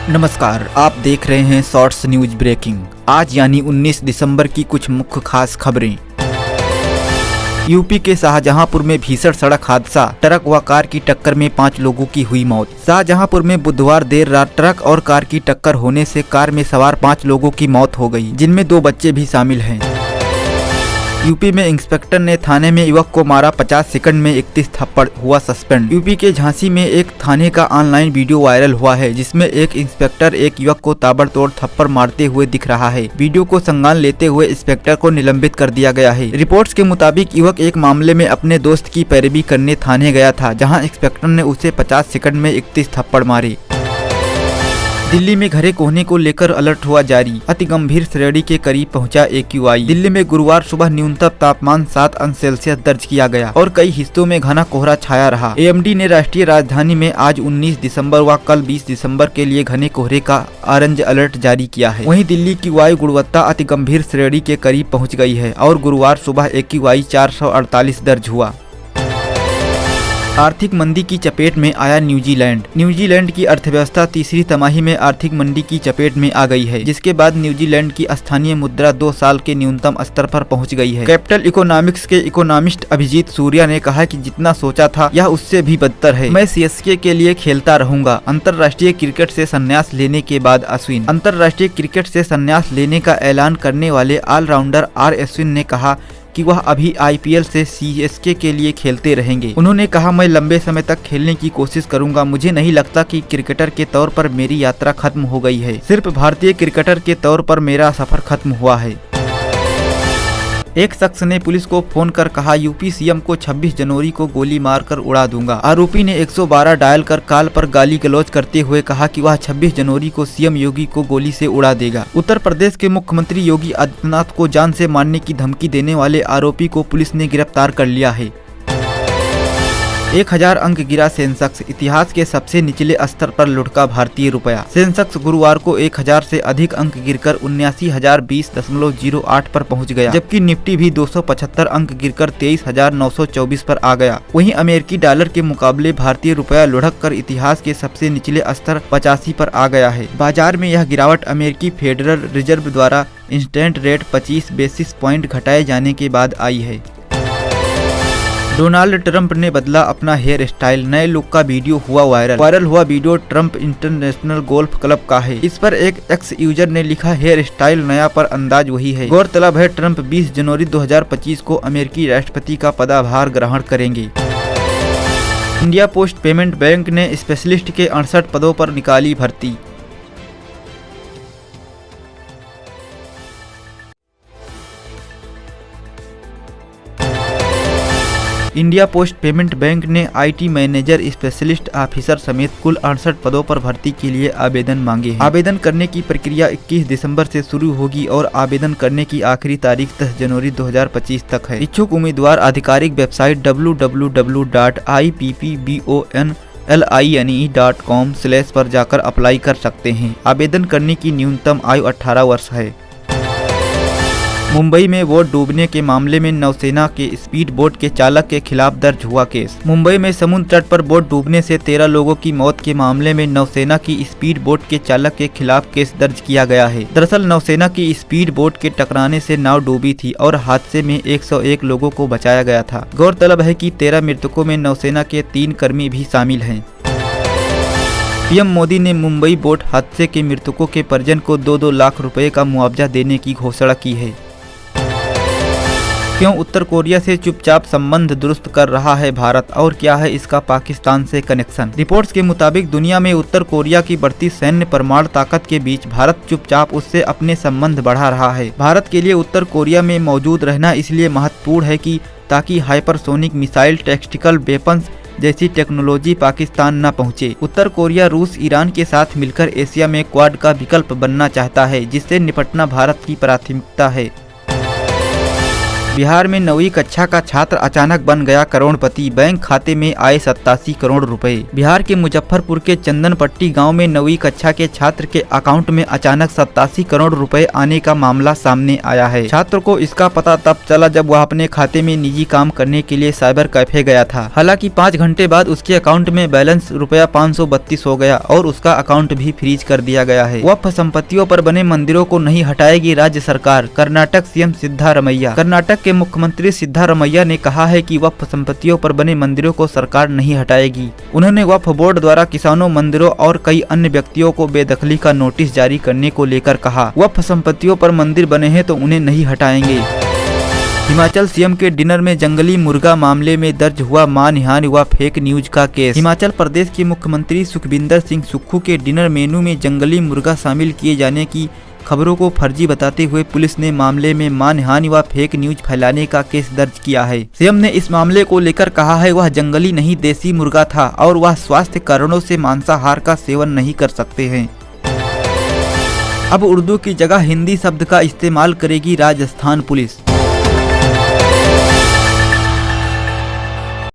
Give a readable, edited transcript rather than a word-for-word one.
नमस्कार, आप देख रहे हैं शॉर्ट्स न्यूज ब्रेकिंग। आज यानी 19 दिसंबर की कुछ मुख्य खास खबरें। यूपी के शाहजहांपुर में भीषण सड़क हादसा, ट्रक व कार की टक्कर में 5 लोगों की हुई मौत। शाहजहांपुर में बुधवार देर रात ट्रक और कार की टक्कर होने से कार में सवार 5 लोगों की मौत हो गई, जिनमें 2 बच्चे भी शामिल हैं। यूपी में इंस्पेक्टर ने थाने में युवक को मारा, 50 सेकंड में 31 थप्पड़, हुआ सस्पेंड। यूपी के झांसी में एक थाने का ऑनलाइन वीडियो वायरल हुआ है, जिसमें एक इंस्पेक्टर एक युवक को ताबड़तोड़ थप्पड़ मारते हुए दिख रहा है। वीडियो को संज्ञान लेते हुए इंस्पेक्टर को निलंबित कर दिया गया है। रिपोर्ट्स के मुताबिक युवक एक मामले में अपने दोस्त की पैरवी करने थाने गया था, जहाँ इंस्पेक्टर ने उसे 50 सेकंड में 31 थप्पड़ मारे। दिल्ली में घने कोहरे को लेकर अलर्ट हुआ जारी, अति गंभीर श्रेणी के करीब पहुंचा AQI। दिल्ली में गुरुवार सुबह न्यूनतम तापमान 7 अंश सेल्सियस दर्ज किया गया और कई हिस्सों में घना कोहरा छाया रहा। AMD ने राष्ट्रीय राजधानी में आज 19 दिसंबर व कल 20 दिसंबर के लिए घने कोहरे का ऑरेंज अलर्ट जारी किया है। वहीं दिल्ली की वायु गुणवत्ता अति गंभीर श्रेणी के करीब पहुँच गई है और गुरुवार सुबह AQI 448 दर्ज हुआ। आर्थिक मंदी की चपेट में आया न्यूजीलैंड। न्यूजीलैंड की अर्थव्यवस्था तीसरी तिमाही में आर्थिक मंदी की चपेट में आ गई है, जिसके बाद न्यूजीलैंड की स्थानीय मुद्रा 2 साल के न्यूनतम स्तर पर पहुंच गई है। कैपिटल इकोनॉमिक्स के इकोनॉमिस्ट अभिजीत सूर्या ने कहा कि जितना सोचा था यह उससे भी बदतर है। मैं CSK के लिए खेलता रहूंगा। अंतर्राष्ट्रीय क्रिकेट से संन्यास लेने के बाद अश्विन। अंतर्राष्ट्रीय क्रिकेट से संन्यास लेने का ऐलान करने वाले ऑलराउंडर अश्विन ने कहा कि वह अभी IPL से CSK के लिए खेलते रहेंगे। उन्होंने कहा, मैं लंबे समय तक खेलने की कोशिश करूंगा। मुझे नहीं लगता कि क्रिकेटर के तौर पर मेरी यात्रा खत्म हो गई है। सिर्फ भारतीय क्रिकेटर के तौर पर मेरा सफर खत्म हुआ है। एक शख्स ने पुलिस को फोन कर कहा, यूपी CM को 26 जनवरी को गोली मारकर उड़ा दूंगा। आरोपी ने 112 डायल कर कॉल पर गाली गलौज करते हुए कहा कि वह 26 जनवरी को CM योगी को गोली से उड़ा देगा। उत्तर प्रदेश के मुख्यमंत्री योगी आदित्यनाथ को जान से मारने की धमकी देने वाले आरोपी को पुलिस ने गिरफ्तार कर लिया है। 1000 अंक गिरा सेंसेक्स, इतिहास के सबसे निचले स्तर पर लुढ़का भारतीय रुपया। सेंसेक्स गुरुवार को 1000 से अधिक अंक गिरकर 79,020.08 पर पहुंच गया, जबकि निफ्टी भी 275 अंक गिरकर 23,924 पर आ गया। वहीं अमेरिकी डॉलर के मुकाबले भारतीय रुपया लुढ़क कर इतिहास के सबसे निचले स्तर 85 पर आ गया है। बाजार में यह गिरावट अमेरिकी फेडरल रिजर्व द्वारा इंस्टेंट रेट 25 बेसिस पॉइंट घटाए जाने के बाद आई है। डोनाल्ड ट्रंप ने बदला अपना हेयर स्टाइल, नए लुक का वीडियो हुआ वायरल हुआ video Trump international golf club का है। इस पर एक एक्स यूजर ने लिखा, हेयर स्टाइल नया पर अंदाज वही है। गौरतलब है, ट्रंप 20 जनवरी 2025 को अमेरिकी राष्ट्रपति का पदभार ग्रहण करेंगे। इंडिया पोस्ट पेमेंट बैंक ने स्पेशलिस्ट के 68 पदों पर निकाली भर्ती। इंडिया पोस्ट पेमेंट बैंक ने IT मैनेजर, स्पेशलिस्ट ऑफिसर समेत कुल 68 पदों पर भर्ती के लिए आवेदन मांगे हैं। आवेदन करने की प्रक्रिया 21 दिसंबर से शुरू होगी और आवेदन करने की आखिरी तारीख 10 जनवरी 2025 तक है। इच्छुक उम्मीदवार आधिकारिक वेबसाइट www.ippbonline.com/ पर जाकर अप्लाई कर सकते हैं। आवेदन करने की न्यूनतम आयु 18 वर्ष है। मुंबई में बोट डूबने के मामले में नौसेना के स्पीड बोट के चालक के खिलाफ दर्ज हुआ केस। मुंबई में समुद्र तट पर बोट डूबने से 13 लोगों की मौत के मामले में नौसेना की स्पीड बोट के चालक के खिलाफ केस दर्ज किया गया है। दरअसल नौसेना की स्पीड बोट के टकराने से नाव डूबी थी और हादसे में 101 लोगों को बचाया गया था। गौरतलब है कि 13 मृतकों में नौसेना के 3 कर्मी भी शामिल हैं। PM मोदी ने मुंबई बोट हादसे के मृतकों के परिजन को 2-2 लाख रुपए का मुआवजा देने की घोषणा की है। क्यों उत्तर कोरिया से चुपचाप संबंध दुरुस्त कर रहा है भारत और क्या है इसका पाकिस्तान से कनेक्शन? रिपोर्ट्स के मुताबिक दुनिया में उत्तर कोरिया की बढ़ती सैन्य परमाणु ताकत के बीच भारत चुपचाप उससे अपने संबंध बढ़ा रहा है। भारत के लिए उत्तर कोरिया में मौजूद रहना इसलिए महत्वपूर्ण है कि ताकि हाइपरसोनिक मिसाइल, टैक्टिकल वेपन्स जैसी टेक्नोलॉजी पाकिस्तान न पहुंचे। उत्तर कोरिया रूस, ईरान के साथ मिलकर एशिया में क्वाड का विकल्प बनना चाहता है, जिससे निपटना भारत की प्राथमिकता है। बिहार में 9वीं कक्षा का छात्र अचानक बन गया करोड़पति, बैंक खाते में आए 87 करोड़ रुपए। बिहार के मुजफ्फरपुर के चंदनपट्टी गांव में 9वीं कक्षा के छात्र के अकाउंट में अचानक 87 करोड़ रुपए आने का मामला सामने आया है। छात्र को इसका पता तब चला जब वह अपने खाते में निजी काम करने के लिए साइबर कैफे गया था। हालांकि 5 घंटे बाद उसके अकाउंट में बैलेंस रुपया 532 हो गया और उसका अकाउंट भी फ्रीज कर दिया गया है। वक्फ संपत्तियों पर बने मंदिरों को नहीं हटाएगी राज्य सरकार, कर्नाटक सीएम सिद्धारमैया। कर्नाटक के मुख्यमंत्री सिद्धारमैया ने कहा है कि वक्फ संपत्तियों पर बने मंदिरों को सरकार नहीं हटाएगी। उन्होंने वक्फ बोर्ड द्वारा किसानों, मंदिरों और कई अन्य व्यक्तियों को बेदखली का नोटिस जारी करने को लेकर कहा, वक्फ संपत्तियों पर मंदिर बने हैं तो उन्हें नहीं हटाएंगे। हिमाचल सीएम के डिनर में जंगली मुर्गा मामले में दर्ज हुआ मानहानि व फेक न्यूज का केस। हिमाचल प्रदेश के मुख्यमंत्री सुखविंदर सिंह सुक्खू के डिनर मेनू में जंगली मुर्गा शामिल किए जाने की खबरों को फर्जी बताते हुए पुलिस ने मामले में मानहानि व फेक न्यूज फैलाने का केस दर्ज किया है। सीएम ने इस मामले को लेकर कहा है वह जंगली नहीं देसी मुर्गा था और वह स्वास्थ्य कारणों से मांसाहार का सेवन नहीं कर सकते हैं। अब उर्दू की जगह हिंदी शब्द का इस्तेमाल करेगी राजस्थान पुलिस।